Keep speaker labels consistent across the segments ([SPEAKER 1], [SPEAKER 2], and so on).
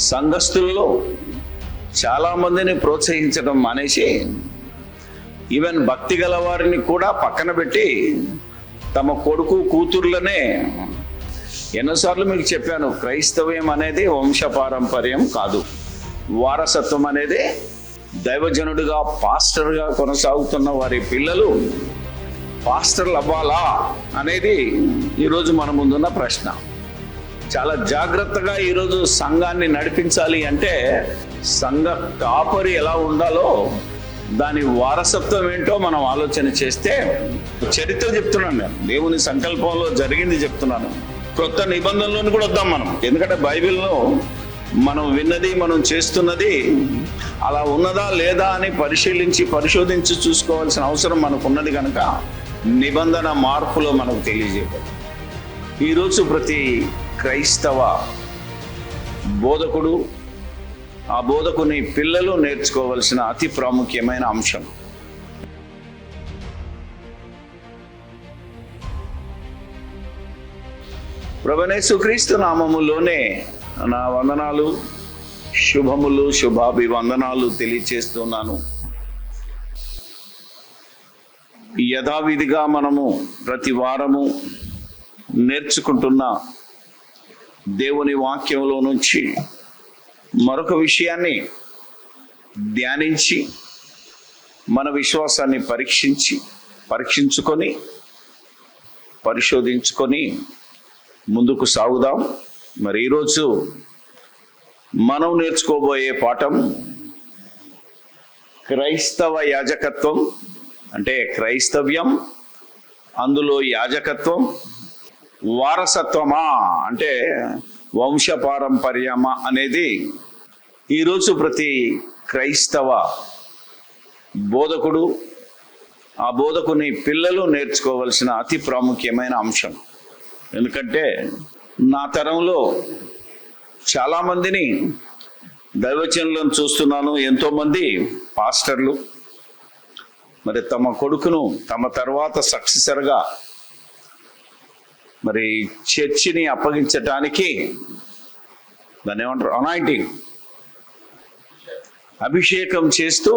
[SPEAKER 1] సంఘస్థుల్లో చాలా మందిని ప్రోత్సహించడం మానేసి ఈవెన్ భక్తి గల వారిని కూడా పక్కన పెట్టి తమ కొడుకు కూతుర్లనే, ఎన్నోసార్లు మీకు చెప్పాను, క్రైస్తవ్యం అనేది వంశపారంపర్యం కాదు. వారసత్వం అనేది దైవజనుడిగా పాస్టర్గా కొనసాగుతున్న వారి పిల్లలు పాస్టర్లు అవ్వాలా అనేది ఈరోజు మన ముందున్న ప్రశ్న. చాలా జాగ్రత్తగా ఈరోజు సంఘాన్ని నడిపించాలి అంటే సంఘ కాపరి ఎలా ఉండాలో దాని వారసత్వం ఏంటో మనం ఆలోచన చేస్తే, చరిత్ర చెప్తున్నాను నేను, దేవుని సంకల్పంలో జరిగింది చెప్తున్నాను. కొత్త నిబంధనలను కూడా వద్దాం మనం, ఎందుకంటే బైబిల్లో మనం విన్నది మనం చేస్తున్నది అలా ఉన్నదా లేదా అని పరిశోధించి చూసుకోవాల్సిన అవసరం మనకు ఉన్నది కనుక నిబంధన మార్పులో మనకు తెలియజేయాలి. ఈరోజు ప్రతి క్రైస్తవ బోధకుడు, ఆ బోధకుని పిల్లలు నేర్చుకోవలసిన అతి ప్రాముఖ్యమైన అంశం. ప్రభువైన యేసుక్రీస్తు నామములోనే నా వందనాలు, శుభములు, శుభాభివందనాలు తెలియచేస్తున్నాను. యథావిధిగా మనము ప్రతి వారము నేర్చుకుంటున్న దేవుని వాక్యంలో నుంచి మరొక విషయాన్ని ధ్యానించి మన విశ్వాసాన్ని పరీక్షించుకొని పరిశోధించుకొని ముందుకు సాగుదాం. మరి ఈరోజు మనం నేర్చుకోబోయే పాఠం క్రైస్తవ యాజకత్వం, అంటే క్రైస్తవ్యం, అందులో యాజకత్వం, వారసత్వమా అంటే వంశపారంపర్యమా అనేది ఈరోజు ప్రతి క్రైస్తవ బోధకుడు, ఆ బోధకుని పిల్లలు నేర్చుకోవలసిన అతి ప్రాముఖ్యమైన అంశం. ఎందుకంటే నా తరంలో చాలామందిని దైవజనులను చూస్తున్నాను, ఎంతోమంది పాస్టర్లు మరి తమ కొడుకును తమ తర్వాత సక్సెసర్గా మరి చర్చిని అప్పగించటానికి దాన్ని ఏమంటారు, అనాయింటింగ్, అభిషేకం చేస్తూ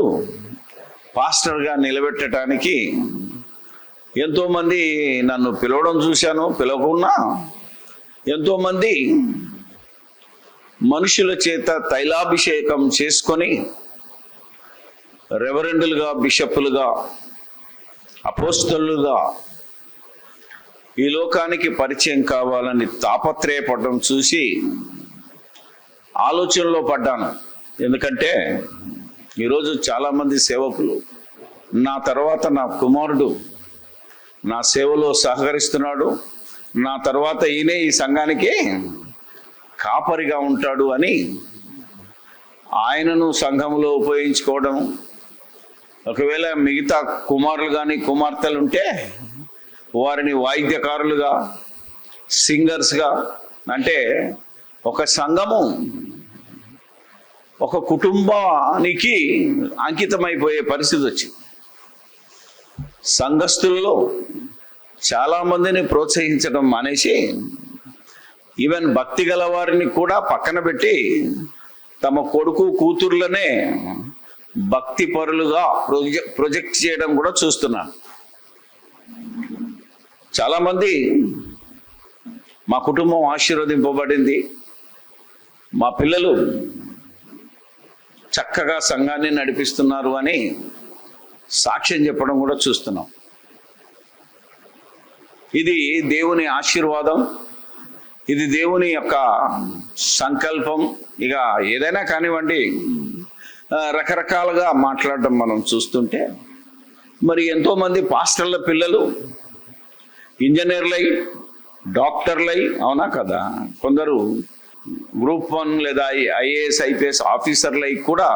[SPEAKER 1] పాస్టర్గా నిలబెట్టడానికి ఎంతోమంది నన్ను పిలవడం చూశాను. పిలవకున్నా ఎంతోమంది మనుషుల చేత తైలాభిషేకం చేసుకొని రెవరెండులుగా, బిషప్పులుగా, అపోస్తలుగా ఈ లోకానికి పరిచయం కావాలని తాపత్రయపడడం చూసి ఆలోచనలో పడ్డాను. ఎందుకంటే ఈరోజు చాలామంది సేవకులు, నా తర్వాత నా కుమారుడు నా సేవలో సహకరిస్తున్నాడు, నా తర్వాత ఈయనే ఈ సంఘానికి కాపరిగా ఉంటాడు అని ఆయనను సంఘంలో ఉపయోగించుకోవడం, ఒకవేళ మిగతా కుమారులు కానీ కుమార్తెలు ఉంటే వారిని వాయిద్యకారులుగా, సింగర్స్గా, అంటే ఒక సంఘము ఒక కుటుంబానికి అంకితమైపోయే పరిస్థితి వచ్చింది. సంఘస్థుల్లో చాలామందిని ప్రోత్సహించడం మానేసి ఈవెన్ భక్తి గల వారిని కూడా పక్కన పెట్టి తమ కొడుకు కూతుర్లనే భక్తి పరులుగా ప్రొజెక్ట్ చేయడం కూడా చూస్తున్నాను. చాలామంది మా కుటుంబం ఆశీర్వదింపబడింది, మా పిల్లలు చక్కగా సంఘాన్ని నడిపిస్తున్నారు అని సాక్ష్యం చెప్పడం కూడా చూస్తున్నాం. ఇది దేవుని ఆశీర్వాదం, ఇది దేవుని యొక్క సంకల్పం. ఇక ఏదైనా కానివ్వండి, రకరకాలుగా మాట్లాడడం మనం చూస్తుంటే మరి ఎంతోమంది పాస్టర్ల పిల్లలు ఇంజనీర్లై, డాక్టర్లై, అవునా కదా, కొందరు గ్రూప్ 1 లేదా IAS IPS ఆఫీసర్లై కూడా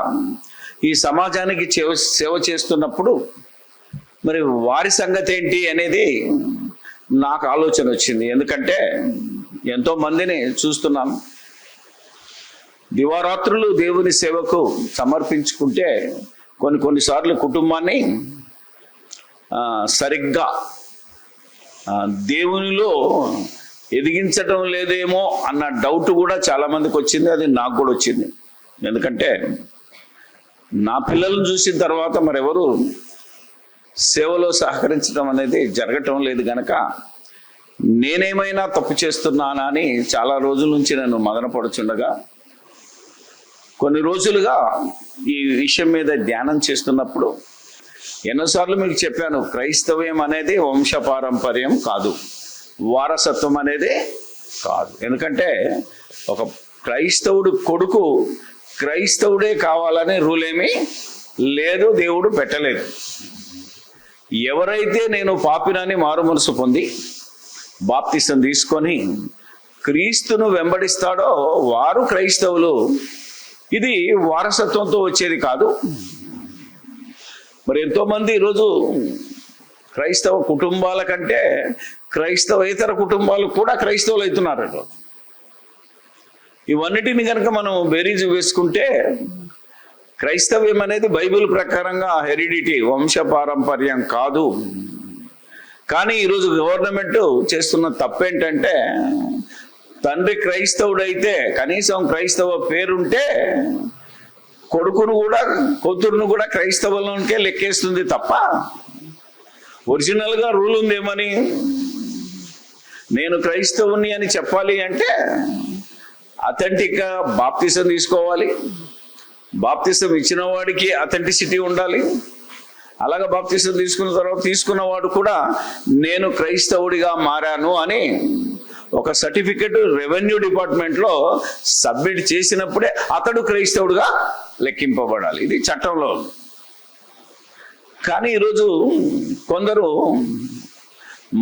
[SPEAKER 1] ఈ సమాజానికి సేవ చేస్తున్నప్పుడు మరి వారి సంగతి ఏంటి అనేది నాకు ఆలోచన వచ్చింది. ఎందుకంటే ఎంతో మందిని చూస్తున్నాను, దివారాత్రులు దేవుని సేవకు సమర్పించుకుంటే కొన్నిసార్లు కుటుంబాన్ని సరిగ్గా దేవునిలో ఎదిగించటం లేదేమో అన్న డౌట్ కూడా చాలా మందికి వచ్చింది. అది నాకు కూడా వచ్చింది. ఎందుకంటే నా పిల్లలను చూసిన తర్వాత మరెవరు సేవలో సహకరించడం అనేది జరగటం లేదు గనక నేనేమైనా తప్పు చేస్తున్నానా అని చాలా రోజుల నుంచి నేను మదనపడుచుండగా కొన్ని రోజులుగా ఈ విషయం మీద ధ్యానం చేస్తున్నప్పుడు ఎన్నోసార్లు మీకు చెప్పాను, క్రైస్తవ్యం అనేది వంశపారంపర్యం కాదు, వారసత్వం అనేది కాదు. ఎందుకంటే ఒక క్రైస్తవుడు కొడుకు క్రైస్తవుడే కావాలనే రూల్ ఏమీ లేదు, దేవుడు పెట్టలేదు. ఎవరైతే నేను పాపినని మారు మనసు పొంది బాప్తిసం తీసుకొని క్రీస్తును వెంబడిస్తాడో వారు క్రైస్తవులు. ఇది వారసత్వంతో వచ్చేది కాదు. మరి ఎంతోమంది ఈరోజు క్రైస్తవ కుటుంబాల కంటే క్రైస్తవేతర కుటుంబాలు కూడా క్రైస్తవులు అవుతున్నారు. ఇవన్నిటిని కనుక మనం బేరీజు వేసుకుంటే క్రైస్తవ్యం అనేది బైబిల్ ప్రకారంగా హెరిడిటీ, వంశపారంపర్యం కాదు. కానీ ఈరోజు గవర్నమెంట్ చేస్తున్న తప్పేంటంటే తండ్రి క్రైస్తవుడైతే కనీసం క్రైస్తవ పేరుంటే కొడుకును కూడా కూతురును కూడా క్రైస్తవంలోనికే లెక్కేస్తుంది తప్ప ఒరిజినల్గా రూల్ ఉందేమని నేను క్రైస్తవుని అని చెప్పాలి అంటే అథెంటిక్గా బాప్తిసం తీసుకోవాలి. బాప్తిసం ఇచ్చిన వాడికి అథెంటిసిటీ ఉండాలి. అలాగే బాప్తిసం తీసుకున్న తర్వాత తీసుకున్నవాడు కూడా నేను క్రైస్తవుడిగా మారాను అని ఒక సర్టిఫికెట్ రెవెన్యూ డిపార్ట్మెంట్లో సబ్మిట్ చేసినప్పుడే అతడు క్రైస్తవుడిగా లెక్కింపబడాలి. ఇది చట్టంలో. కానీ ఈరోజు కొందరు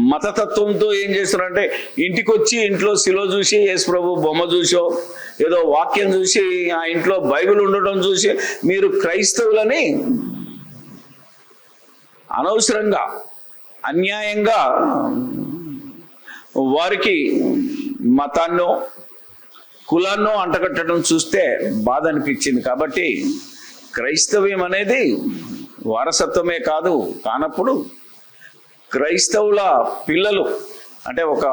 [SPEAKER 1] మతతత్వంతో ఏం చేస్తున్నారంటే ఇంటికి వచ్చి ఇంట్లో శిలో చూసి యేసు ప్రభు బొమ్మ చూసో ఏదో వాక్యం చూసి ఆ ఇంట్లో బైబిల్ ఉండటం చూసి మీరు క్రైస్తవులని అనవసరంగా అన్యాయంగా వారికి మతాన్నో కులాన్నో అంటగట్టడం చూస్తే బాధ అనిపించింది. కాబట్టి క్రైస్తవ్యం అనేది వారసత్వమే కాదు. కానప్పుడు క్రైస్తవుల పిల్లలు అంటే ఒక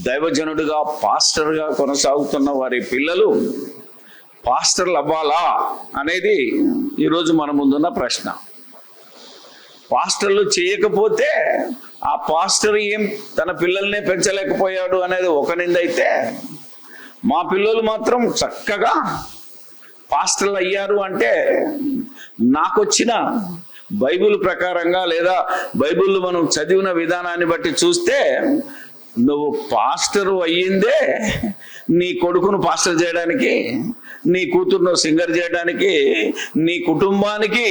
[SPEAKER 1] దైవజనుడిగా పాస్టర్గా కొనసాగుతున్న వారి పిల్లలు పాస్టర్లు అవ్వాలా అనేది ఈరోజు మన ముందున్న ప్రశ్న. పాస్టర్లు చేయకపోతే ఆ పాస్టర్ ఏం తన పిల్లల్నే పెంచలేకపోయాడు అనేది ఒక నింద అయితే, మా పిల్లలు మాత్రం చక్కగా పాస్టర్లు అయ్యారు అంటే నాకొచ్చిన బైబిల్ ప్రకారంగా లేదా బైబిల్ మనం చదివిన విధానాన్ని బట్టి చూస్తే నువ్వు పాస్టర్ అయ్యిందే నీ కొడుకును పాస్టర్ చేయడానికి, నీ కూతురును సింగర్ చేయడానికి, నీ కుటుంబానికి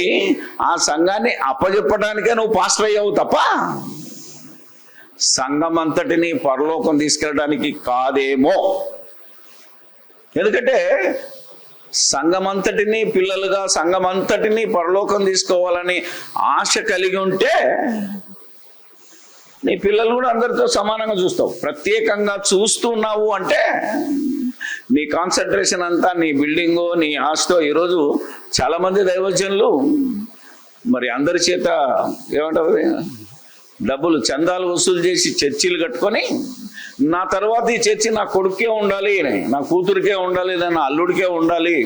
[SPEAKER 1] ఆ సంఘాన్ని అప్పచెప్పడానికే నువ్వు పాస్టర్ అయ్యావు తప్ప సంఘం అంతటిని పరలోకం తీసుకెళ్ళడానికి కాదేమో. ఎందుకంటే సంఘమంతటిని పిల్లలుగా సంఘమంతటిని పరలోకం తీసుకోవాలని ఆశ కలిగి ఉంటే నీ పిల్లలు కూడా అందరితో సమానంగా చూస్తావు. ప్రత్యేకంగా చూస్తున్నావు అంటే నీ కాన్సన్ట్రేషన్ అంతా నీ బిల్డింగు నీ ఆస్తో. ఈరోజు చాలామంది దైవజనులు మరి అందరి చేత ఏమంటారు డబ్బులు చందాలు వసూలు చేసి చర్చిలు కట్టుకొని నా తర్వాత ఈ చర్చి నా కొడుకే ఉండాలి, నా కూతురికే ఉండాలి, నా అల్లుడికే ఉండాలి,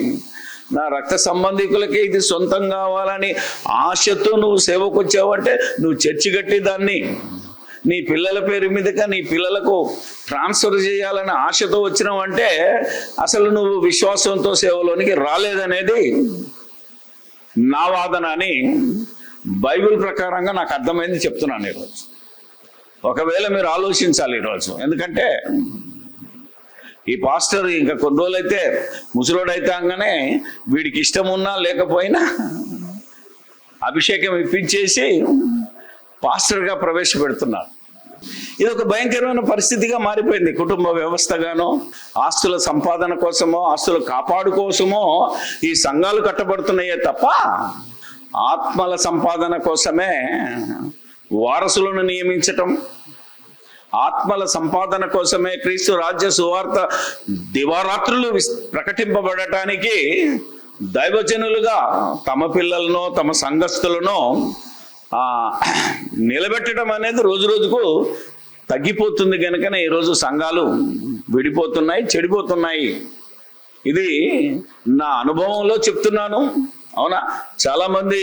[SPEAKER 1] నా రక్త సంబంధికులకే ఇది సొంతం కావాలని ఆశతో నువ్వు సేవకు వచ్చావంటే నువ్వు చర్చి కట్టి దాన్ని నీ పిల్లల పేరు మీదుగా నీ పిల్లలకు ట్రాన్స్ఫర్ చేయాలని ఆశతో వచ్చినావంటే అసలు నువ్వు విశ్వాసంతో సేవలోనికి రాలేదనేది నా వాదన అని బైబిల్ ప్రకారంగా నాకు అర్థమైంది చెప్తున్నాను ఈరోజు. ఒకవేళ మీరు ఆలోచించాలి ఈరోజు. ఎందుకంటే ఈ పాస్టర్ ఇంకా కొన్ని రోజులైతే ముసలోడైతే అనగానే వీడికి ఇష్టం ఉన్నా లేకపోయినా అభిషేకం ఇప్పించేసి పాస్టర్గా ప్రవేశపెడుతున్నారు. ఇది ఒక భయంకరమైన పరిస్థితిగా మారిపోయింది. కుటుంబ వ్యవస్థగానో ఆస్తుల సంపాదన కోసమో ఆస్తుల కాపాడు కోసమో ఈ సంఘాలు కట్టబడుతున్నాయే తప్ప ఆత్మల సంపాదన కోసమే వారసులను నియమించటం, ఆత్మల సంపాదన కోసమే క్రీస్తు రాజ్య సువార్త దివారాత్రులు ప్రకటింపబడటానికి దైవజనులుగా తమ పిల్లలను తమ సంఘస్థులను నిలబెట్టడం అనేది రోజు రోజుకు తగ్గిపోతుంది కనుకనే ఈరోజు సంఘాలు విడిపోతున్నాయి, చెడిపోతున్నాయి. ఇది నా అనుభవంలో చెప్తున్నాను. అవునా, చాలా మంది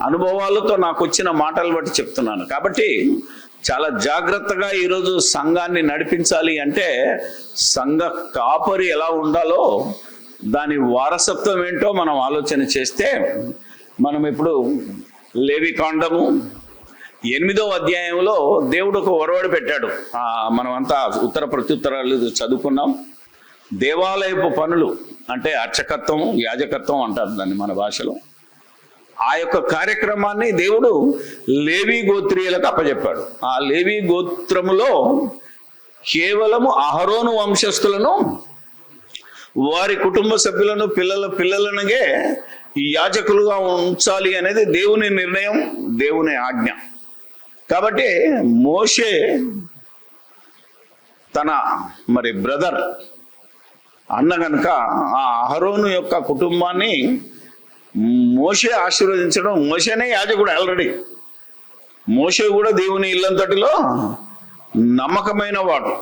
[SPEAKER 1] అనుభవాలతో నాకు వచ్చిన మాటలు బట్టి చెప్తున్నాను. కాబట్టి చాలా జాగ్రత్తగా ఈరోజు సంఘాన్ని నడిపించాలి అంటే సంఘ కాపరి ఎలా ఉండాలో, దాని వారసత్వం ఏంటో మనం ఆలోచన చేస్తే, మనం ఇప్పుడు లేవికాండము 8వ అధ్యాయంలో దేవుడు ఒక ఒరవడి పెట్టాడు. మనం అంతా ఉత్తర ప్రత్యుత్తరాలు చదువుకున్నాం. దేవాలయపు పనులు అంటే అర్చకత్వం, యాజకత్వం అంటారు దాన్ని మన భాషలో. ఆ యొక్క కార్యక్రమాన్ని దేవుడు లేవి గోత్రీయులకు అప్పచెప్పాడు. ఆ లేవి గోత్రములో కేవలము అహరోను వంశస్థులను, వారి కుటుంబ సభ్యులను, పిల్లలనగే యాజకులుగా ఉంచాలి అనేది దేవుని నిర్ణయం, దేవుని ఆజ్ఞ. కాబట్టి మోషే తన బ్రదర్ అన్న కనుక ఆ అహరోను యొక్క కుటుంబాన్ని మోషే ఆశీర్వదించడం. మోషేనే యాజకుడు ఆల్రెడీ. మోషే కూడా దేవుని ఇల్లంతటిలో నమ్మకమైన వాడు,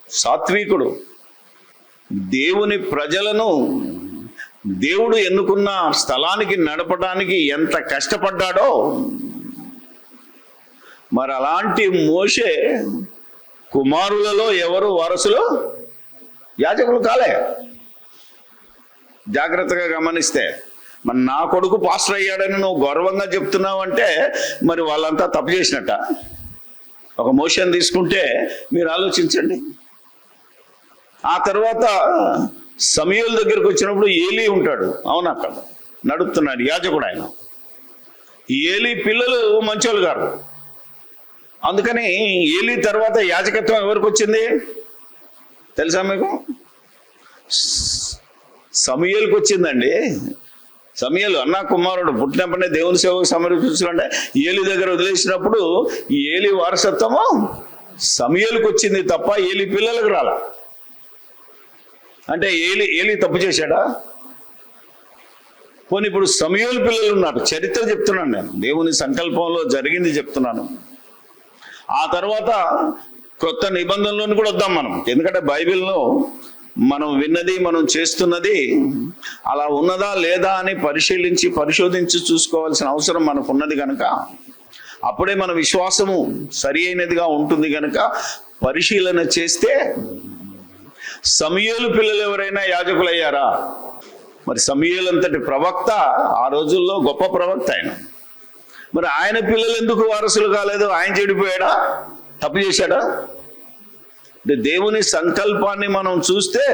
[SPEAKER 1] సాత్వికుడు. దేవుని ప్రజలను దేవుడు ఎన్నుకున్న స్థలానికి నడపడానికి ఎంత కష్టపడ్డాడో, మరి అలాంటి మోషే కుమారులలో ఎవరు వారసులు? యాజకులు కాలే. జాగ్రత్తగా గమనిస్తే, మరి నా కొడుకు పాస్టర్ అయ్యాడని నువ్వు గౌరవంగా చెప్తున్నావు అంటే మరి వాళ్ళంతా తప్పు చేసినట్ట. ఒక మోషన్ తీసుకుంటే మీరు ఆలోచించండి. ఆ తర్వాత సమూయేలు దగ్గరికి వచ్చినప్పుడు ఏలీ ఉంటాడు, అవునా, అక్కడ నడుపుతున్నాడు, యాజకుడు ఆయన. ఏలీ పిల్లలు మంచోళ్ళు గారు. అందుకని ఏలీ తర్వాత యాజకత్వం ఎవరికి వచ్చింది తెలుసా మీకు? సమూయేలుకి వచ్చిందండి. సమూయేలు అన్నా కుమారుడు, పుట్టినప్పుడే దేవుని సేవకు సమర్పించాలంటే ఏలీ దగ్గర వదిలేసినప్పుడు ఏలీ వారసత్వము సమూయేలుకి వచ్చింది తప్ప ఏలీ పిల్లలకు రాలా. అంటే ఏలీ తప్పు చేశాడా? పోనీ ఇప్పుడు సమూయేలు పిల్లలు ఉన్నారు. చరిత్ర చెప్తున్నాను నేను, దేవుని సంకల్పంలో జరిగింది చెప్తున్నాను. ఆ తర్వాత కొత్త నిబంధనలోని కూడా వద్దాం మనం. ఎందుకంటే బైబిల్లో మనం విన్నది, మనం చేస్తున్నది అలా ఉన్నదా లేదా అని పరిశోధించి చూసుకోవాల్సిన అవసరం మనకు ఉన్నది కనుక, అప్పుడే మన విశ్వాసము సరి అయినదిగా ఉంటుంది కనుక పరిశీలన చేస్తే, సమూయేలు పిల్లలు ఎవరైనా యాజకులయ్యారా? మరి సమూయేలు అంతటి ప్రవక్త, ఆ రోజుల్లో గొప్ప ప్రవక్త ఆయన. మరి ఆయన పిల్లలు ఎందుకు వారసులు కాలేదు? ఆయన చెడిపోయాడా? తప్పు చేశాడా? అంటే దేవుని సంకల్పాన్ని మనం చూస్తే,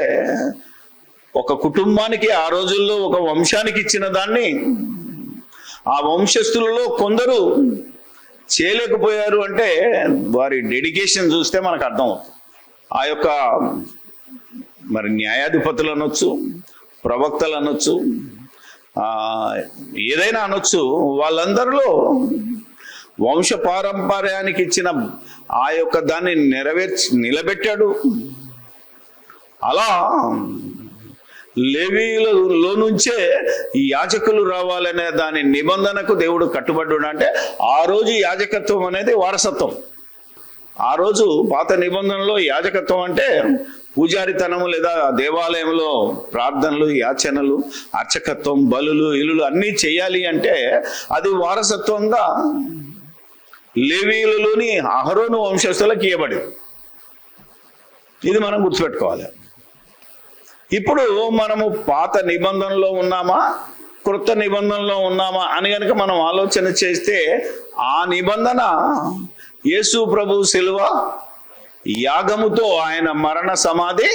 [SPEAKER 1] ఒక కుటుంబానికి ఆ రోజుల్లో ఒక వంశానికి ఇచ్చిన దాన్ని ఆ వంశస్థులలో కొందరు చేయలేకపోయారు అంటే వారి డెడికేషన్ చూస్తే మనకు అర్థమవుతుంది. ఆ యొక్క న్యాయాధిపతులు అనొచ్చు, ప్రవక్తలు అనొచ్చు, ఏదైనా అనొచ్చు, వాళ్ళందరిలో వంశ పారంపర్యానికి ఇచ్చిన ఆ యొక్క దాన్ని నిలబెట్టాడు. అలా లేవీయులలో నుంచే ఈ యాజకులు రావాలనే దాని నిబంధనకు దేవుడు కట్టుబడ్డాడు. అంటే ఆ రోజు యాజకత్వం అనేది వారసత్వం. ఆ రోజు పాత నిబంధనలో యాజకత్వం అంటే పూజారితనము, లేదా దేవాలయంలో ప్రార్థనలు, యాచనలు, అర్చకత్వం, బలులు, ఇల్లులు అన్నీ చేయాలి అంటే అది వారసత్వంగా లేవీయులలోని అహరోను వంశస్థులకు ఇవ్వబడింది. ఇది మనం గుర్తుపెట్టుకోవాలి. ఇప్పుడు మనము పాత నిబంధనలో ఉన్నామా, క్రొత్త నిబంధనలో ఉన్నామా అని కనుక మనం ఆలోచన చేస్తే, ఆ నిబంధన యేసు ప్రభు శిలువ యాగముతో, ఆయన మరణ సమాధి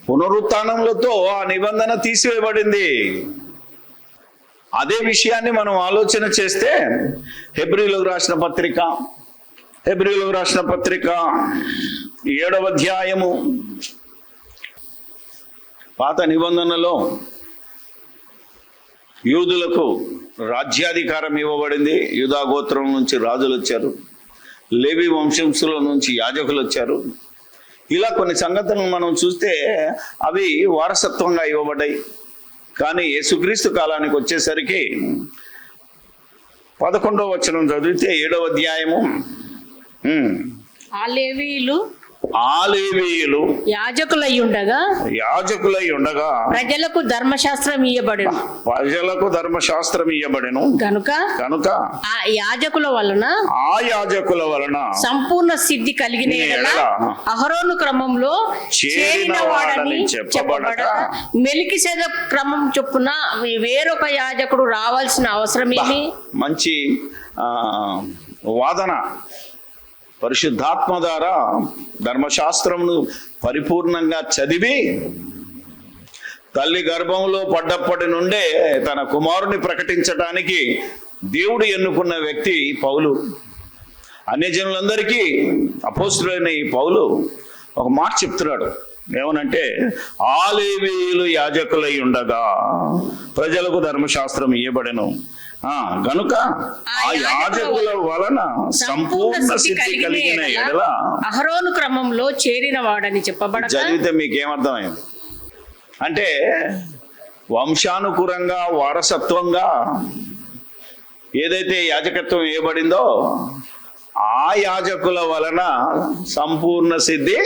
[SPEAKER 1] పునరుత్థానములతో ఆ నిబంధన తీసివేయబడింది. అదే విషయాన్ని మనం ఆలోచన చేస్తే, హెబ్రీయులకు రాసిన పత్రిక 7వ అధ్యాయము, పాత నిబంధనలో యూదులకు రాజ్యాధికారం ఇవ్వబడింది. యూదా గోత్రం నుంచి రాజులు వచ్చారు, లేవి వంశంలో నుంచి యాజకులు వచ్చారు. ఇలా కొన్ని సంగతులను మనం చూస్తే అవి వారసత్వంగా ఇవ్వబడ్డాయి. కానీ యేసుక్రీస్తు కాలానికి వచ్చేసరికి 11వ వచనం చదివితే 7వ అధ్యాయము
[SPEAKER 2] ఆ లేవీయులు
[SPEAKER 1] యాజకులై ఉండగా
[SPEAKER 2] ప్రజలకు ధర్మశాస్త్రం ఇయ్యబడెను
[SPEAKER 1] కనుక
[SPEAKER 2] ఆ యాజకుల వలన సంపూర్ణ సిద్ధి కలిగిన ఎడల అహరోను క్రమంలో చేరిన వాడని చెప్పబడక మెల్కీసెదెకు క్రమం చొప్పున వేరొక యాజకుడు రావాల్సిన అవసరం ఏమి?
[SPEAKER 1] మంచి వాదన. పరిశుద్ధాత్మ ద్వారా ధర్మశాస్త్రమును పరిపూర్ణంగా చదివి తల్లి గర్భంలో పడ్డప్పటి నుండే తన కుమారుని ప్రకటించడానికి దేవుడు ఎన్నుకున్న వ్యక్తి పౌలు. అన్యజనులందరికీ అపోస్తులైన ఈ పౌలు ఒక మాట చెప్తున్నాడు. ఏమనంటే, ఆ లేవీయులు యాజకులై ఉండగా ప్రజలకు ధర్మశాస్త్రం ఇయ్యబడెను గనుక ఆ యాజకుల వలన సంపూర్ణ సిద్ధి కలిగిన ఎడల
[SPEAKER 2] అహరోను క్రమంలో చేరిన వాడని చెప్పబడ.
[SPEAKER 1] చదివితే మీకేమర్థమైంది అంటే, వంశానుకూలంగా వారసత్వంగా ఏదైతే యాజకత్వం ఇవ్వబడిందో ఆ యాజకుల వలన సంపూర్ణ సిద్ధి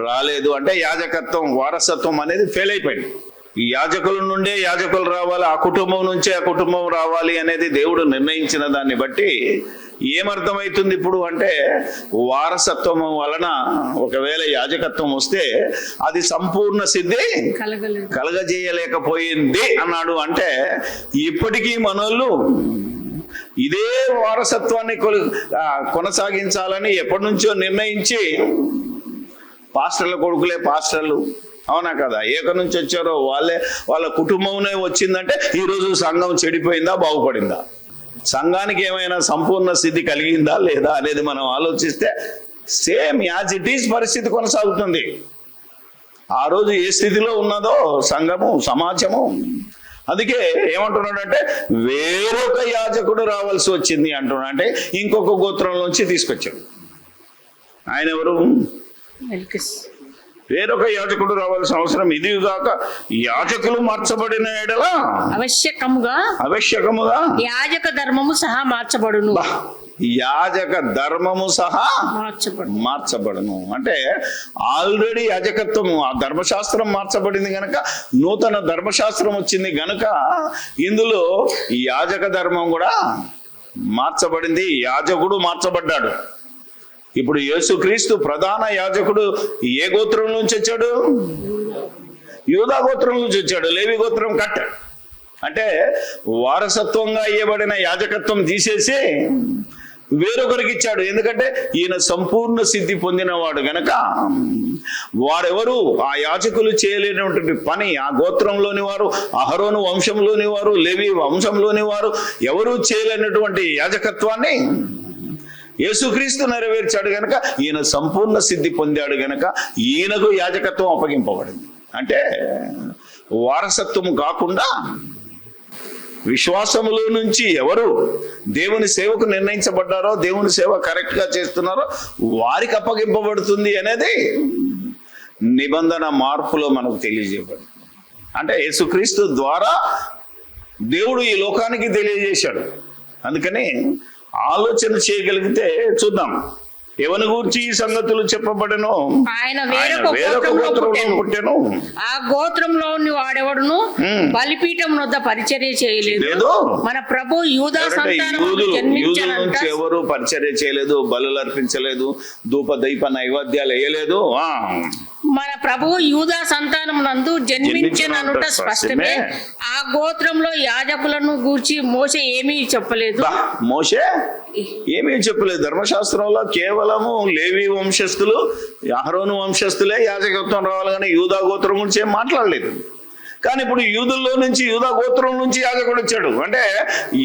[SPEAKER 1] రాలేదు. అంటే యాజకత్వం వారసత్వం అనేది ఫెయిల్ అయిపోయింది. ఈ యాజకుల నుండే యాజకులు రావాలి, ఆ కుటుంబం నుంచే ఆ కుటుంబం రావాలి అనేది దేవుడు నిర్ణయించిన దాన్ని బట్టి ఏమర్థమవుతుంది ఇప్పుడు అంటే, వారసత్వం వలన ఒకవేళ యాజకత్వం వస్తే అది సంపూర్ణ సిద్ధి కలగజేయలేకపోయింది అన్నాడు. అంటే ఇప్పటికీ మనోళ్ళు ఇదే వారసత్వాన్ని కొనసాగించాలని ఎప్పటి నుంచో నిర్ణయించి, పాస్టర్ల కొడుకులే పాస్టర్లు, అవునా కదా, ఎక్కడి నుంచి వచ్చారో వాళ్ళ కుటుంబంనే వచ్చిందంటే ఈరోజు సంఘం చెడిపోయిందా బాగుపడిందా, సంఘానికి ఏమైనా సంపూర్ణ స్థితి కలిగిందా లేదా అనేది మనం ఆలోచిస్తే సేమ్ యాజ్ ఇట్ ఈజ్ పరిస్థితి కొనసాగుతుంది. ఆ రోజు ఏ స్థితిలో ఉన్నదో సంఘము సమాజము. అందుకే ఏమంటున్నాడంటే, వేరొక యాజకుడు రావాల్సి వచ్చింది అంటున్నాడు. అంటే ఇంకొక గోత్రం నుంచి తీసుకొచ్చాడు. ఆయన ఎవరు? వేరొక యాజకుడు రావాల్సిన అవసరం ఇదిగాక యాజకులు మార్చబడిన ఎడల ఆవశ్యకముగా
[SPEAKER 2] యాజక ధర్మము సహా మార్చబడును.
[SPEAKER 1] యాజక ధర్మము సహా మార్చబడును అంటే ఆల్రెడీ యాజకత్వము, ఆ ధర్మశాస్త్రం మార్చబడింది గనక నూతన ధర్మశాస్త్రం వచ్చింది గనక ఇందులో ఈ యాజక ధర్మం కూడా మార్చబడింది. యాజకుడు మార్చబడ్డాడు. ఇప్పుడు యేసుక్రీస్తు ప్రధాన యాజకుడు ఏ గోత్రం నుంచి వచ్చాడు? యూదా గోత్రం నుంచి వచ్చాడు. లేవి గోత్రం కట్ట అంటే వారసత్వంగా ఇవ్వబడిన యాజకత్వం తీసేసి వేరొకరికి ఇచ్చాడు. ఎందుకంటే ఈయన సంపూర్ణ సిద్ధి పొందినవాడు గనక వారెవరు ఆ యాజకులు చేయలేనటువంటి పని, ఆ గోత్రంలోని వారు, అహరోను వంశంలోని వారు, లేవి వంశంలోని వారు ఎవరు చేయలేనటువంటి యాజకత్వాన్ని యేసుక్రీస్తు నెరవేర్చాడు గనక ఈయన సంపూర్ణ సిద్ధి పొందాడు గనక ఈయనకు యాజకత్వం అప్పగింపబడింది. అంటే వారసత్వం కాకుండా విశ్వాసములో నుంచి ఎవరు దేవుని సేవకు నిర్ణయించబడ్డారో, దేవుని సేవ కరెక్ట్ గా చేస్తున్నారో వారికి అప్పగింపబడుతుంది అనేది నిబంధన మార్పులో మనకు తెలియజేయబడింది. అంటే యేసుక్రీస్తు ద్వారా దేవుడు ఈ లోకానికి తెలియజేశాడు. అందుకని ఆలోచన చేయగలిగితే చూద్దాం, ఎవని గూర్చి ఈ సంగతులు చెప్పబడెను?
[SPEAKER 2] ఆయన వేరొక గోత్రంలో పుట్టెను. ఆ గోత్రంలోని వాడెవడును బలిపీఠం వద్ద పరిచర్య చేయలేదు. మన ప్రభు యూదా సంతానము
[SPEAKER 1] నుంచి ఎవరు పరిచర్య చేయలేదు, బలులు అర్పించలేదు, ధూప దీప నైవేద్యాలు వేయలేదు.
[SPEAKER 2] మన ప్రభువు యూదా సంతానం నందు జన్మించిననుట స్పష్టమే. ఆ గోత్రంలో యాజకులను గూర్చి మోషే ఏమీ చెప్పలేదు.
[SPEAKER 1] మోషే ఏమీ చెప్పలేదు. ధర్మశాస్త్రంలో కేవలము లేవి వంశస్థులు, అహరోను వంశస్థులే యాజకత్వం రావాలి, కానీ యూదా గోత్రం గురించి ఏం మాట్లాడలేదు. కానీ ఇప్పుడు యూదుల్లో నుంచి, యూదా గోత్రం నుంచి యాజకుడు వచ్చాడు. అంటే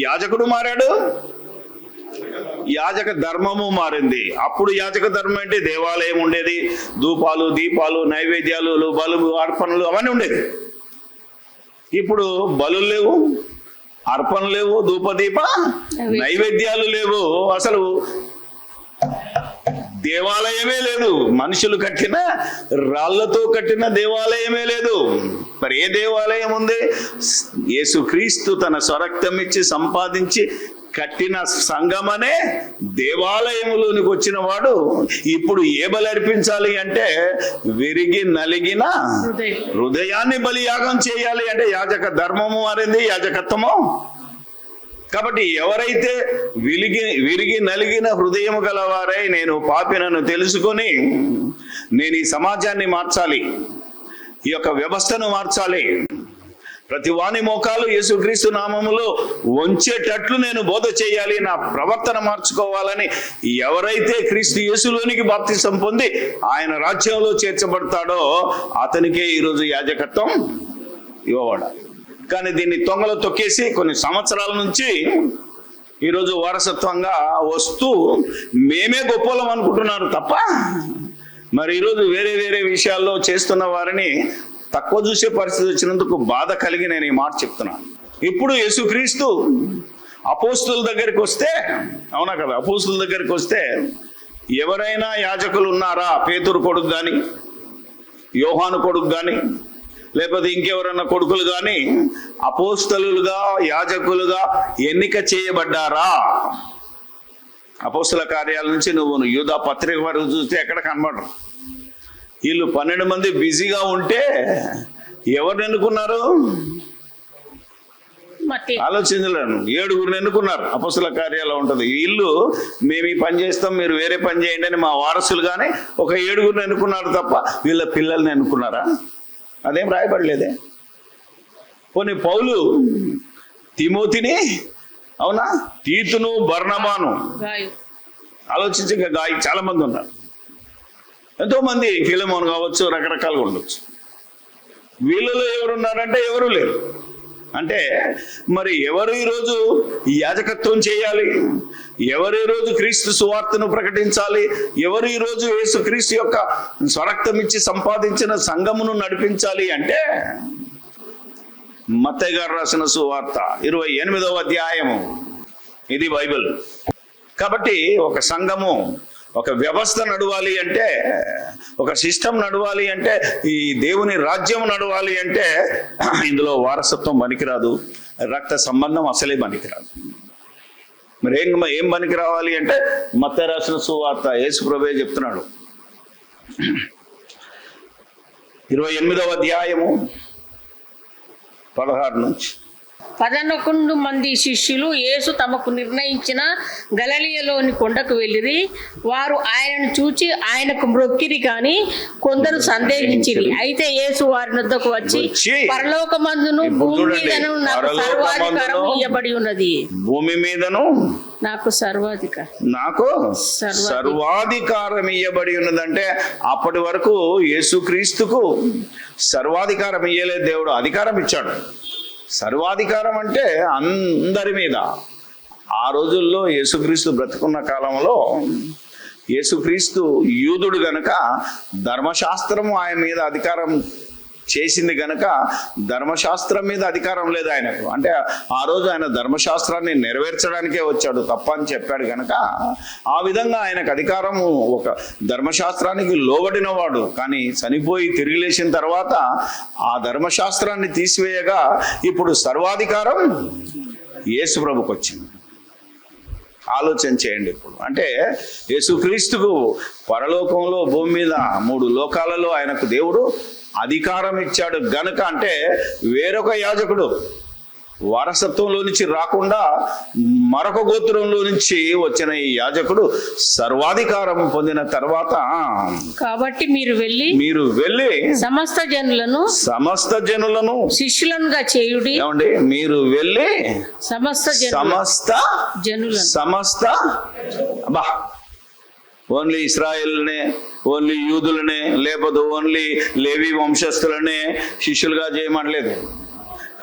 [SPEAKER 1] యాజకుడు మారాడు, యాజక ధర్మము మారింది. అప్పుడు యాజక ధర్మం అంటే దేవాలయం ఉండేది, ధూపాలు దీపాలు నైవేద్యాలు బలు అర్పణలు అవన్నీ ఉండేది. ఇప్పుడు బలు లేవు, అర్పణలు లేవు, ధూపదీప నైవేద్యాలు లేవు, అసలు దేవాలయమే లేదు. మనుషులు కట్టిన రాళ్లతో కట్టిన దేవాలయమే లేదు. మరి ఏ దేవాలయం ఉంది? యేసుక్రీస్తు తన స్వరక్తం ఇచ్చి సంపాదించి కట్టిన సంఘమనే దేవాలయములోనికి వచ్చిన వాడు ఇప్పుడు ఏ బలి అర్పించాలి అంటే విరిగి నలిగిన హృదయాన్ని బలియాగం చేయాలి అంటే యాజక ధర్మము అనేది యాజకత్వము. కాబట్టి ఎవరైతే విరిగి నలిగిన హృదయము గలవారై నేను పాపినను తెలుసుకొని నేను ఈ సమాజాన్ని మార్చాలి, ఈ యొక్క వ్యవస్థను మార్చాలి, ప్రతి వాని మోకాలు యేసుక్రీస్తు నామములో వంచేటట్లు నేను బోధ చేయాలి, నా ప్రవర్తన మార్చుకోవాలని ఎవరైతే క్రీస్తు యేసులోనికి బాప్తిసం పొంది ఆయన రాజ్యంలో చేర్చబడతాడో అతనికే ఈరోజు యాజకత్వం ఇవ్వబడాలి. కానీ దీన్ని తొంగలో తొక్కేసి కొన్ని సంవత్సరాల నుంచి ఈరోజు వారసత్వంగా వస్తూ మేమే గొప్పలం అనుకుంటున్నారు తప్ప మరి ఈరోజు వేరే వేరే విషయాల్లో చేస్తున్న వారిని తక్కువ చూసే పరిస్థితి వచ్చినందుకు బాధ కలిగి నేను ఈ మాట చెప్తున్నాను. ఇప్పుడు యేసుక్రీస్తు అపోస్తుల దగ్గరికి వస్తే, అవునా కదా, అపోస్తుల దగ్గరికి వస్తే ఎవరైనా యాజకులు ఉన్నారా? పేతురు కొడుకు కానీ, యోహాను కొడుకు కానీ, లేకపోతే ఇంకెవరన్నా కొడుకులు కానీ అపోస్తలులుగా యాజకులుగా ఎన్నిక చేయబడ్డారా? అపోస్తుల కార్యాల నుంచి నువ్వు యూదా పత్రిక వరకు చూస్తే ఎక్కడ కనబడరు. వీళ్ళు 12 మంది బిజీగా ఉంటే ఎవరిని ఎన్నుకున్నారు? ఆలోచించలేను. 7గురిని ఎన్నుకున్నారు. అపోస్తుల కార్యాలు ఉంటుంది. వీళ్ళు మేము ఈ పని చేస్తాం, మీరు వేరే పని చేయండి అని మా వారసులు కానీ ఒక 7గురిని ఎన్నుకున్నారు తప్ప వీళ్ళ పిల్లల్ని ఎన్నుకున్నారా? అదేం రాయబడలేదే. పోనీ పౌలు తిమోతిని, అవునా, తీతును, బర్నబాను, ఆలోచించి గాయ చాలా మంది ఉన్నారు. ఎంతో మంది, ఫిలమోన్ కావచ్చు, రకరకాలుగా ఉండొచ్చు. వీళ్ళలో ఎవరున్నారంటే ఎవరు లేరు. అంటే మరి ఎవరు ఈరోజు యాజకత్వం చేయాలి? ఎవరు ఈరోజు క్రీస్తు సువార్తను ప్రకటించాలి? ఎవరు ఈరోజు యేసు క్రీస్తు యొక్క స్వరక్తం ఇచ్చి సంపాదించిన సంఘమును నడిపించాలి అంటే మత్తయి గారు రాసిన సువార్త 28వ అధ్యాయము, ఇది బైబిల్. కాబట్టి ఒక సంఘము, ఒక వ్యవస్థ నడవాలి అంటే, ఒక సిస్టమ్ నడవాలి అంటే, ఈ దేవుని రాజ్యం నడవాలి అంటే ఇందులో వారసత్వం పనికిరాదు, రక్త సంబంధం అసలే పనికిరాదు. మరి ఏం పనికి రావాలి అంటే మత్తయి రాసిన సువార్త యేసు ప్రభువే చెప్తున్నాడు. 28వ అధ్యాయము 16 నుంచి.
[SPEAKER 2] 11 మంది శిష్యులు యేసు తమకు నిర్ణయించిన గలిలయలోని కొండకు వెళ్ళిరి. వారు ఆయనను చూచి ఆయనకు మ్రొక్కిరి, కానీ కొందరు సందేహించిరి. అయితే యేసు వారి వద్దకు వచ్చి పరలోకమందును భూమి మీదను నాకు సర్వాధికారం ఇయ్యబడి ఉన్నది.
[SPEAKER 1] భూమి మీదను
[SPEAKER 2] నాకు
[SPEAKER 1] సర్వాధికారం ఇయ్యబడి ఉన్నదంటే అప్పటి వరకు యేసుక్రీస్తుకు సర్వాధికారం ఇయ్యలేదు దేవుడు, అధికారం ఇచ్చాడు. సర్వాధికారం అంటే అందరి మీద. ఆ రోజుల్లో యేసుక్రీస్తు బ్రతుకున్న కాలంలో యేసుక్రీస్తు యూదుడు గనక ధర్మశాస్త్రము ఆయన మీద అధికారం చేసింది గనక ధర్మశాస్త్రం మీద అధికారం లేదు ఆయనకు. అంటే ఆ రోజు ఆయన ధర్మశాస్త్రాన్ని నెరవేర్చడానికే వచ్చాడు తప్ప అని చెప్పాడు గనక ఆ విధంగా ఆయనకు అధికారము, ఒక ధర్మశాస్త్రానికి లోబడిన వాడు. కానీ చనిపోయి తిరిగి లేచిన తర్వాత ఆ ధర్మశాస్త్రాన్ని తీసివేయగా ఇప్పుడు సర్వాధికారం యేసు ప్రభుకు వచ్చింది. ఆలోచన చేయండి. ఇప్పుడు అంటే యేసుక్రీస్తుకు పరలోకంలో, భూమి మీద 3 లోకాలలో ఆయనకు దేవుడు అధికారం ఇచ్చాడు గనుక, అంటే వేరొక యాజకుడు వారసత్వంలో నుంచి రాకుండా మరొక గోత్రంలో నుంచి వచ్చిన ఈ యాజకుడు సర్వాధికారం పొందిన తర్వాత,
[SPEAKER 2] కాబట్టి మీరు వెళ్ళి సమస్త జనులను శిష్యులనుగా చేయుడి.
[SPEAKER 1] ఏమండి, మీరు వెళ్ళి సమస్త అబ్బా, ఓన్లీ ఇశ్రాయేల్నే, ఓన్లీ యూదులనే, లేకపోతే ఓన్లీ లేవి వంశస్థులనే శిష్యులుగా చేయమనలేదు.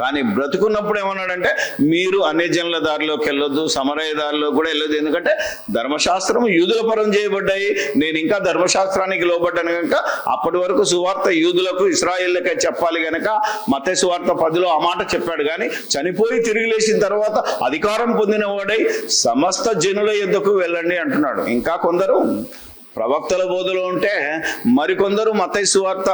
[SPEAKER 1] కానీ బ్రతుకున్నప్పుడు ఏమన్నాడంటే మీరు అన్యజనుల దారిలోకి వెళ్ళొద్దు, సమరయ దారిలో కూడా వెళ్ళొద్దు. ఎందుకంటే ధర్మశాస్త్రం యూదుల పరం చేయబడ్డాయి, నేను ఇంకా ధర్మశాస్త్రానికి లోబడ్డాను కనుక అప్పటి వరకు సువార్త యూదులకు, ఇశ్రాయేళ్ళకే చెప్పాలి కనుక మత్తయి సువార్త 10లో ఆ మాట చెప్పాడు. కానీ చనిపోయి తిరిగి లేచిన తర్వాత అధికారం పొందిన వాడై సమస్త జనుల యొద్దకు వెళ్ళండి అంటున్నాడు. ఇంకా కొందరు ప్రవక్తల బోధలో ఉంటే మరికొందరు మత్తయి సువార్త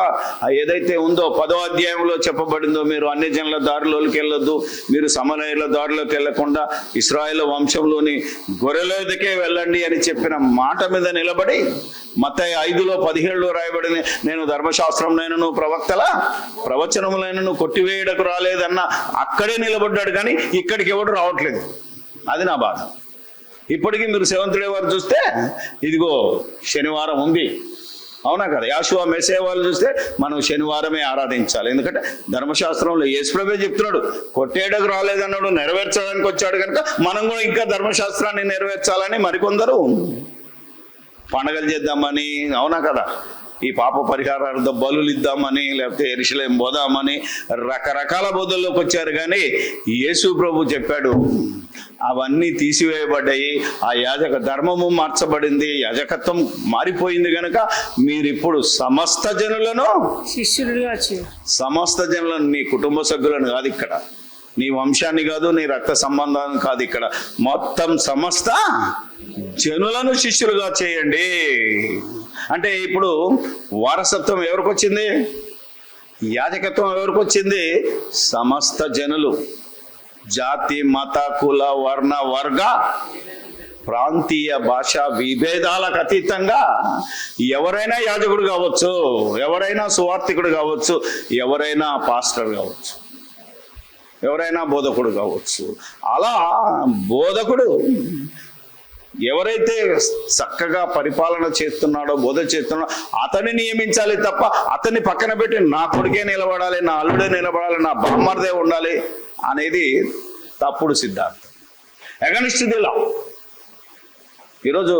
[SPEAKER 1] ఏదైతే ఉందో 10వ అధ్యాయంలో చెప్పబడిందో, మీరు అన్ని జనుల దారిలోకి వెళ్ళొద్దు, మీరు సమరయుల దారిలోకి వెళ్లకుండా ఇశ్రాయేలు వంశంలోని గొర్రెలకే వెళ్ళండి అని చెప్పిన మాట మీద నిలబడి మత్తయి 5లో 17లో రాయబడింది, నేను ధర్మశాస్త్రంనైనను ప్రవక్తల ప్రవచనములైనను కొట్టివేయడకు రాలేదన్న అక్కడే నిలబడ్డాడు, కానీ ఇక్కడికి ఎవడు రావట్లేదు. అది నా బాధ. ఇప్పటికీ మీరు సెవెంత్ డే వారు చూస్తే ఇదిగో శనివారం ఉంది, అవునా కదా? యాషువా మెస్సే వాళ్ళు చూస్తే మనం శనివారమే ఆరాధించాలి. ఎందుకంటే ధర్మశాస్త్రంలో యేసుప్రభువే చెప్తున్నాడు, కొట్టేయడానికి రాలేదన్నాడు, నెరవేర్చడానికి వచ్చాడు కనుక మనం కూడా ఇంకా ధర్మశాస్త్రాన్ని నెరవేర్చాలని మరికొందరు పండగలు చేద్దామని, అవునా కదా, ఈ పాప పరిహారార్థ బలులు ఇద్దామని, లేకపోతే యెరూషలేము పోదామని రకరకాల బోధల్లోకి వచ్చారు. కానీ యేసు ప్రభు చెప్పాడు అవన్నీ తీసివేయబడ్డాయి, ఆ యాజక ధర్మము మార్చబడింది, యాజకత్వం మారిపోయింది కనుక మీరిప్పుడు సమస్త జనులను
[SPEAKER 2] శిష్యులుగా
[SPEAKER 1] సమస్త జనులను, నీ కుటుంబ సభ్యులను కాదు ఇక్కడ, నీ వంశాన్ని కాదు, నీ రక్త సంబంధాన్ని కాదు, ఇక్కడ మొత్తం సమస్త జనులను శిష్యులుగా చేయండి. అంటే ఇప్పుడు వారసత్వం ఎవరికి వచ్చింది? యాజకత్వం ఎవరికి వచ్చింది? సమస్త జనులు, జాతి మత కుల వర్ణ వర్గ ప్రాంతీయ భాష విభేదాలకు అతీతంగా ఎవరైనా యాజకుడు కావచ్చు, ఎవరైనా సువార్థికుడు కావచ్చు, ఎవరైనా పాస్టర్ కావచ్చు, ఎవరైనా బోధకుడు కావచ్చు. అలా బోధకుడు ఎవరైతే చక్కగా పరిపాలన చేస్తున్నాడో, బోధ చేస్తున్నాడో అతన్ని నియమించాలి తప్ప అతన్ని పక్కన పెట్టి నా కొడుకే నిలబడాలి, నా అల్లుడే నిలబడాలి, నా బామ్మర్దే ఉండాలి అనేది తప్పుడు సిద్ధాంతం. Against the law. ఈరోజు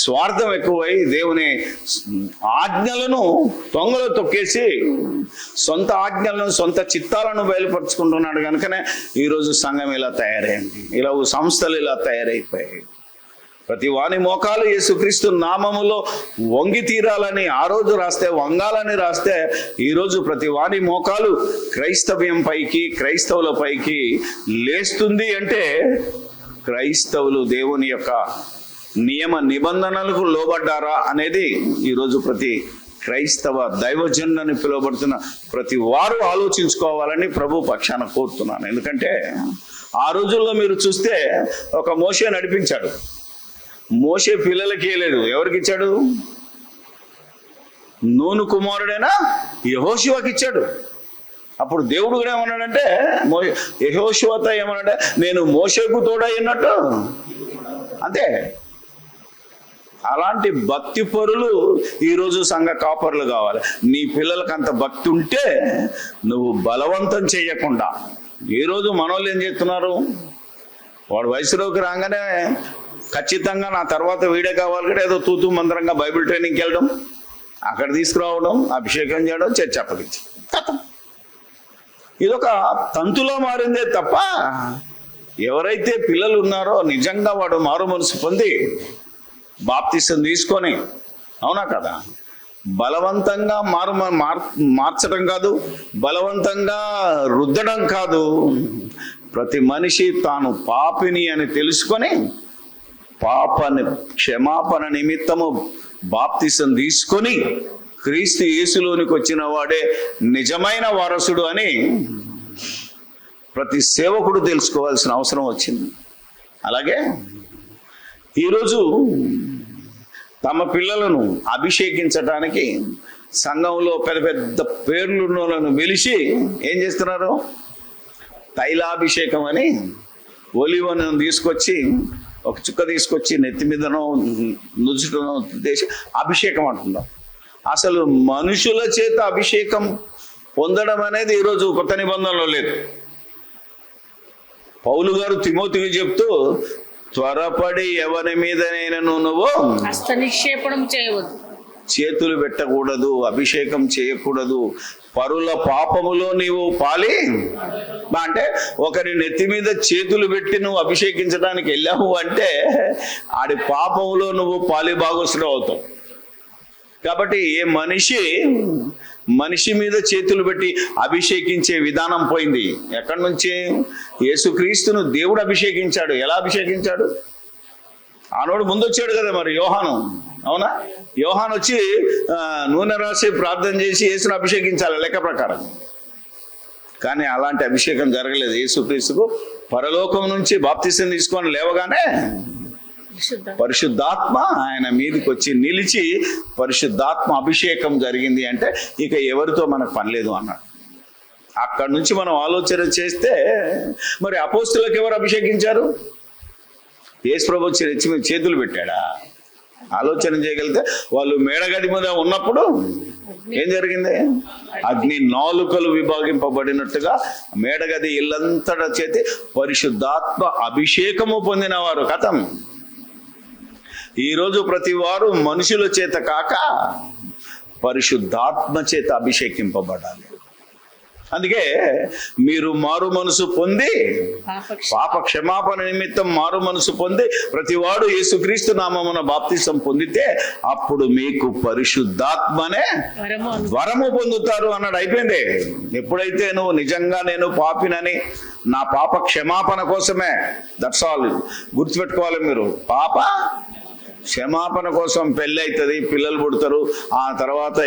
[SPEAKER 1] స్వార్థం ఎక్కువై దేవుని ఆజ్ఞలను తొంగలో తొక్కేసి సొంత ఆజ్ఞలను సొంత చిత్తాలను బయలుపరుచుకుంటున్నాడు. కనుకనే ఈరోజు సంఘం ఇలా తయారైంది, ఇలా సంస్థలు ఇలా తయారైపోయాయి. ప్రతి వాని మోకాలు యేసుక్రీస్తు నామములో వంగి తీరాలని ఆ రోజు రాస్తే, వంగాలని రాస్తే, ఈరోజు ప్రతి వాని మోకాలు క్రైస్తవ్యం పైకి, క్రైస్తవుల పైకి లేస్తుంది. అంటే క్రైస్తవులు దేవుని యొక్క నియమ నిబంధనలకు లోబడ్డారా అనేది ఈరోజు ప్రతి క్రైస్తవ దైవజనులని పిలువబడుతున్న ప్రతి వారు ఆలోచించుకోవాలని ప్రభు పక్షాన కోరుతున్నాను. ఎందుకంటే ఆ రోజుల్లో మీరు చూస్తే ఒక మోషే నడిపించాడు. మోషే పిల్లలకి ఇవ్వలేదు, ఎవరికి ఇచ్చాడు? నూను కుమారుడైనా యెహోషువకి ఇచ్చాడు. అప్పుడు దేవుడు కూడా ఏమన్నాడంటే, యెహోషువతో ఏమన్నాడంటే, నేను మోషేకు తోడైనట్టు. అంతే. అలాంటి భక్తి పరులు ఈరోజు సంఘ కాపరులు కావాలి. నీ పిల్లలకు అంత భక్తి ఉంటే నువ్వు బలవంతం చేయకుండా. ఈరోజు మనోళ్ళు ఏం చేస్తున్నారు, వాడు వయసులోకి రాగానే ఖచ్చితంగా నా తర్వాత వీడే కావాలి కూడా ఏదో తూతూ మంత్రంగా బైబిల్ ట్రైనింగ్కి వెళ్ళడం, అక్కడ తీసుకురావడం, అభిషేకం చేయడం, చర్చ అప్పగించి ఇదొక తంతులో మారిందే తప్ప ఎవరైతే పిల్లలు ఉన్నారో నిజంగా వాడు మారు మనసు పొంది బాప్తిసం తీసుకొని, అవునా కదా, బలవంతంగా మార్చడం కాదు, బలవంతంగా రుద్దడం కాదు, ప్రతి మనిషి తాను పాపిని అని తెలుసుకొని పాపని క్షమాపణ నిమిత్తము బాప్తిసం తీసుకొని క్రీస్తు యేసులోనికి వచ్చిన వాడే నిజమైన వారసుడు అని ప్రతి సేవకుడు తెలుసుకోవాల్సిన అవసరం వచ్చింది. అలాగే ఈరోజు తమ పిల్లలను అభిషేకించడానికి సంఘంలో పెద్ద పెద్ద పేర్లున్నోళ్ళను పిలిచి ఏం చేస్తున్నారు? తైలాభిషేకం అని ఒలివను తీసుకొచ్చి, ఒక చుక్క తీసుకొచ్చి నెత్తి మీదనో నుదుటనో తీసి అభిషేకం అంటున్నారు. అసలు మనుషుల చేత అభిషేకం పొందడం అనేది ఈరోజు కొత్త నిబంధనలో లేదు. పౌలు గారు తిమోతికి చెప్తూ, త్వరపడి ఎవరి మీదనైనా నువ్వు
[SPEAKER 2] హస్త నిక్షేపణం చేయవద్దు,
[SPEAKER 1] చేతులు పెట్టకూడదు, అభిషేకం చేయకూడదు, పరుల పాపములో నీవు పాలి. అంటే ఒకరి నెత్తి మీద చేతులు పెట్టి నువ్వు అభిషేకించడానికి వెళ్ళావు అంటే ఆడి పాపములో నువ్వు పాలి భాగస్తుడు అవుతావు. కాబట్టి ఏ మనిషి మీద చేతులు పెట్టి అభిషేకించే విధానం పోయింది. ఎక్కడి నుంచి? యేసుక్రీస్తును దేవుడు అభిషేకించాడు. ఎలా అభిషేకించాడు? ఆనోడు ముందు వచ్చాడు కదా మరి యోహాను, అవునా? యోహాను వచ్చి నూనె రాసి ప్రార్థన చేసి యేసును అభిషేకించాలి లెక్క ప్రకారం. కానీ అలాంటి అభిషేకం జరగలేదు. యేసుక్రీస్తుకు పరలోకం నుంచి బాప్తిసం తీసుకొని లేవగానే పరిశుద్ధాత్మ ఆయన మీదకి వచ్చి నిలిచి పరిశుద్ధాత్మ అభిషేకం జరిగింది. అంటే ఇక ఎవరితో మనకు పని లేదు అన్నాడు. అక్కడి నుంచి మనం ఆలోచన చేస్తే మరి అపోస్తులకు ఎవరు అభిషేకించారు? యేసు ప్రభు వచ్చి రెచ్చి మీద చేతులు పెట్టాడా? ఆలోచన చేయగలిగితే వాళ్ళు మేడగది మీద ఉన్నప్పుడు ఏం జరిగింది? అగ్ని నాలుకలు విభాగింపబడినట్టుగా మేడగది ఇల్లంతటా చేతి పరిశుద్ధాత్మ అభిషేకము పొందిన వారు కథం. ఈరోజు ప్రతి వారు మనుషుల చేత కాక పరిశుద్ధాత్మ చేత అభిషేకింపబడాలి. అందుకే మీరు మారు మనసు పొంది పాప క్షమాపణ నిమిత్తం మారు మనసు పొంది ప్రతివాడు యేసుక్రీస్తు నామమున బాప్తిసం పొందితే అప్పుడు మీకు పరిశుద్ధాత్మనే వరము పొందుతారు అన్నాడు. అయిపోయింది. ఎప్పుడైతే నువ్వు నిజంగా నేను పాపినని నా పాప క్షమాపణ కోసమే, దట్స్ ఆల్. గుర్తుపెట్టుకోవాలి మీరు, పాప క్షమాపణ కోసం పెళ్ళి అవుతుంది, పిల్లలు పుడతారు, ఆ తర్వాత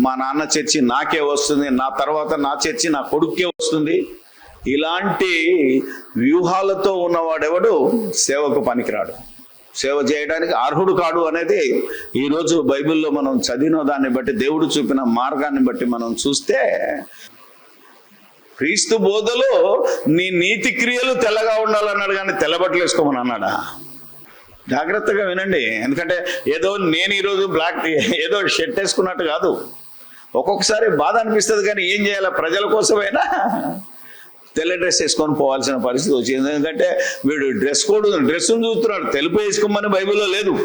[SPEAKER 1] మా నాన్న చర్చి నాకే వస్తుంది, నా తర్వాత నా చర్చి నా కొడుక్కే వస్తుంది, ఇలాంటి వ్యూహాలతో ఉన్నవాడెవడు సేవకు పనికిరాడు, సేవ చేయడానికి అర్హుడు కాడు అనేది ఈరోజు బైబిల్లో మనం చదివిన దాన్ని బట్టి, దేవుడు చూపిన మార్గాన్ని బట్టి మనం చూస్తే, క్రీస్తు బోధలో నీ నీతి క్రియలు తెల్లగా ఉండాలన్నాడు కానీ తెల్లబట్టలు వేసుకోమని అన్నాడా? జాగ్రత్తగా వినండి. ఎందుకంటే ఏదో నేను ఈరోజు బ్లాక్ ఏదో షర్ట్ వేసుకున్నట్టు కాదు. ఒక్కొక్కసారి బాధ అనిపిస్తుంది, కానీ ఏం చేయాలి? ప్రజల కోసమైనా తెల్ల డ్రెస్ వేసుకొని పోవాల్సిన పరిస్థితి వచ్చింది. ఎందుకంటే వీడు డ్రెస్సును చూస్తున్నాడు, తెలుపు వేసుకోమని బైబిల్లో లేదు.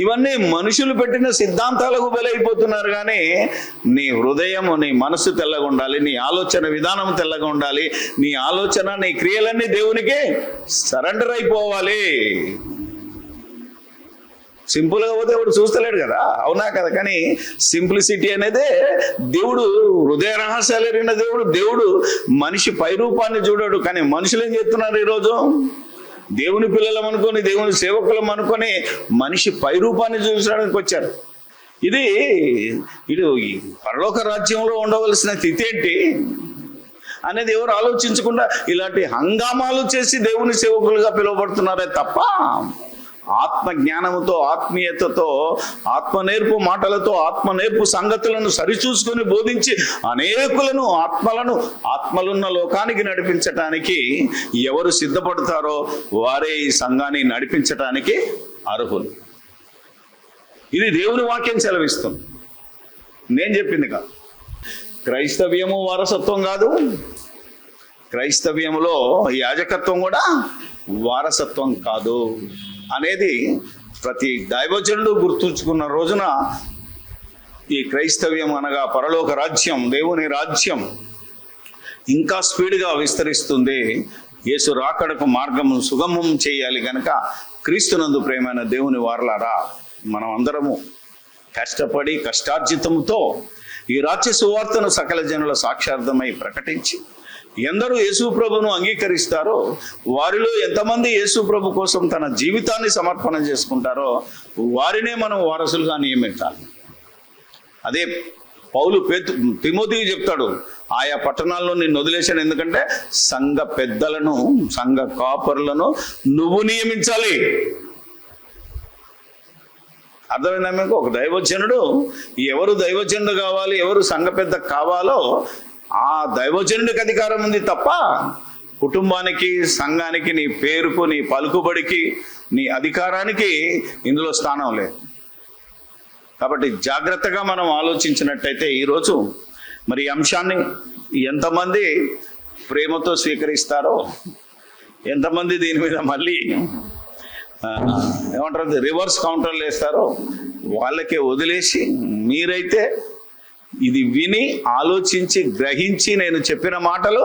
[SPEAKER 1] ఇవన్నీ మనుషులు పెట్టిన సిద్ధాంతాలకు బలైపోతున్నారు. కానీ నీ హృదయం, నీ మనసు తెల్లగా ఉండాలి, నీ ఆలోచన విధానం తెల్లగా ఉండాలి, నీ ఆలోచన నీ క్రియలన్నీ దేవునికి సరెండర్ అయిపోవాలి. సింపుల్గా పోతే ఎవడు చూస్తలేడు కదా, అవునా కదా? కానీ సింప్లిసిటీ అనేది దేవుడు, హృదయ రహస్యాలు ఎరిగిన దేవుడు మనిషి పైరూపాన్ని చూడడు. కానీ మనుషులు ఏం చేస్తున్నారు ఈరోజు? దేవుని పిల్లలం అనుకొని, దేవుని సేవకులం అనుకొని మనిషి పైరూపాన్ని చూపించడానికి వచ్చారు. ఇది పరలోక రాజ్యంలో ఉండవలసిన స్థితి ఏంటి అనేది ఎవరు ఆలోచించకుండా ఇలాంటి హంగామాలు చేసి దేవుని సేవకులుగా పిలువబడుతున్నారే తప్ప ఆత్మ జ్ఞానముతో, ఆత్మీయతతో, ఆత్మ నేర్పు మాటలతో, ఆత్మ నేర్పు సంగతులను సరిచూసుకొని బోధించి అనేకులను ఆత్మలున్న లోకానికి నడిపించటానికి ఎవరు సిద్ధపడతారో వారే ఈ సంఘాన్ని నడిపించటానికి అర్హులు. ఇది దేవుని వాక్యం సెలవిస్తుంది, నేను చెప్పింది కాదు. క్రైస్తవ్యము వారసత్వం కాదు, క్రైస్తవ్యములో యాజకత్వం కూడా వారసత్వం కాదు అనేది ప్రతి దైవజనుడు గుర్తుంచుకున్న రోజున ఈ క్రైస్తవ్యం అనగా పరలోక రాజ్యం, దేవుని రాజ్యం ఇంకా స్పీడ్గా విస్తరిస్తుంది. యేసు రాకడకు మార్గం సుగమం చేయాలి కనుక క్రీస్తునందు ప్రేమైన దేవుని వారలారా, మనం అందరము కష్టపడి కష్టార్జితంతో ఈ రాజ్య సువార్తను సకల జనుల సాక్షార్థమై ప్రకటించి ఎందరూ యేసు ప్రభును అంగీకరిస్తారో వారిలో ఎంతమంది యేసు ప్రభు కోసం తన జీవితాన్ని సమర్పణ చేసుకుంటారో వారినే మనం వారసులుగా నియమించాలి. అదే పౌలు తిమోతికి చెప్తాడు, ఆయా పట్టణాల్లో నిన్ను వదిలేశాను, ఎందుకంటే సంఘ పెద్దలను, సంఘ కాపరులను నువ్వు నియమించాలి. అర్థమైందా మీకు? ఒక దైవజనుడు, ఎవరు దైవజనుడు కావాలి, ఎవరు సంఘ పెద్ద కావాలో ఆ దైవజనుడికి అధికారం ఉంది తప్ప కుటుంబానికి, సంఘానికి, నీ పేరుకు, నీ పలుకుబడికి, నీ అధికారానికి ఇందులో స్థానం లేదు. కాబట్టి జాగ్రత్తగా మనం ఆలోచించినట్టయితే ఈరోజు మరి ఈ అంశాన్ని ఎంతమంది ప్రేమతో స్వీకరిస్తారో, ఎంతమంది దీని మీద మళ్ళీ ఏమంటారు రివర్స్ కౌంటర్లు వేస్తారో వాళ్ళకే వదిలేసి, మీరైతే ఇది విని ఆలోచించి గ్రహించి నేను చెప్పిన మాటలు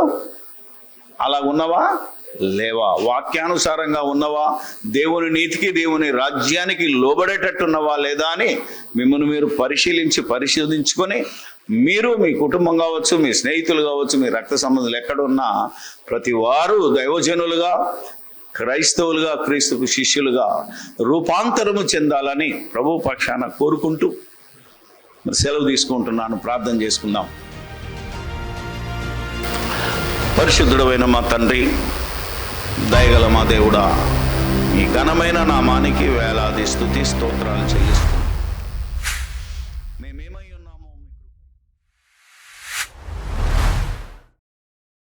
[SPEAKER 1] అలా ఉన్నవా లేవా, వాక్యానుసారంగా ఉన్నవా, దేవుని నీతికి, దేవుని రాజ్యానికి లోబడేటట్టున్నవా లేదా అని మిమ్మల్ని మీరు పరిశోధించుకొని మీరు, మీ కుటుంబం కావచ్చు, మీ స్నేహితులు కావచ్చు, మీ రక్త సంబంధులు ఎక్కడున్నా ప్రతి వారు దైవజనులుగా క్రైస్తవులుగా క్రీస్తుకు శిష్యులుగా రూపాంతరము చెందాలని ప్రభు పక్షాన కోరుకుంటూ మరి సెలవు తీసుకుంటున్నాను. ప్రార్థన చేసుకుందాం. పరిశుద్ధుడైన మా తండ్రి, దయగల మా దేవుడా, ఈ ఘనమైన నామానికి వేలాది స్తుతి స్తోత్రాలు చెల్లిస్తున్నాం. మేమేమై ఉన్నామో